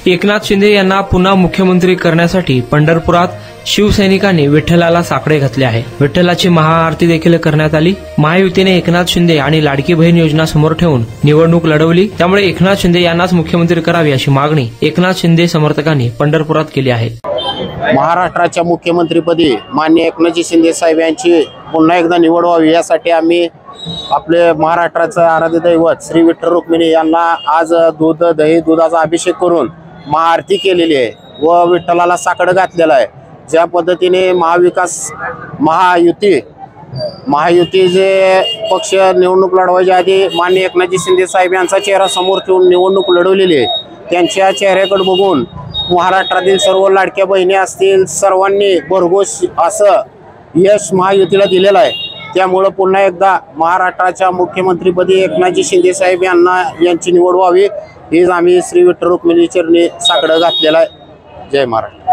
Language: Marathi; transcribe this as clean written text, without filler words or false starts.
एकनाथ शिंदे यांना पुन्हा मुख्यमंत्री करण्यासाठी पंढरपुरात शिवसैनिकांनी विठ्ठलाला साकडे घातले आहे। विठ्ठलाची महाआरती देखील करण्यात आली। महायुतीने एकनाथ शिंदे आणि लाडकी बहीण योजना समोर ठेवून निवडणूक लढवली, त्यामुळे एकनाथ शिंदे यांनाच मुख्यमंत्री करावे अशी मागणी एकनाथ शिंदे समर्थकांनी पंढरपुरात केली आहे। महाराष्ट्राच्या मुख्यमंत्रीपदी माननीय एकनाथजी शिंदे साहेब यांची पुन्हा एकदा निवड व्हावी यासाठी आम्ही आपले महाराष्ट्राचं आराध्य दैवत श्री विठ्ठल रुक्मिणी यांना आज दूध दही दुधाचा अभिषेक करून महाआरती केलेली आहे व विठ्ठलाला साकडं घातलेलं आहे। ज्या पद्धतीने महायुती जे पक्ष निवडणूक लढवायच्या आधी माननीय एकनाथजी शिंदे साहेब यांचा चेहरा समोर ठेवून निवडणूक लढवलेली आहे, त्यांच्या चेहऱ्याकडे बघून महाराष्ट्रातील सर्व लाडक्या बहिणी असतील सर्वांनी भरघोस असं यश महायुतीला दिलेलं आहे। त्यामुळे पुन्हा एकदा महाराष्ट्राच्या मुख्यमंत्रीपदी एकनाथजी शिंदे साहेब यांची निवड व्हावी हीच आम्ही श्री विठ्ठल रुक्मिणी चरणी साकडं घातलेलं आहे। जय महाराष्ट्र।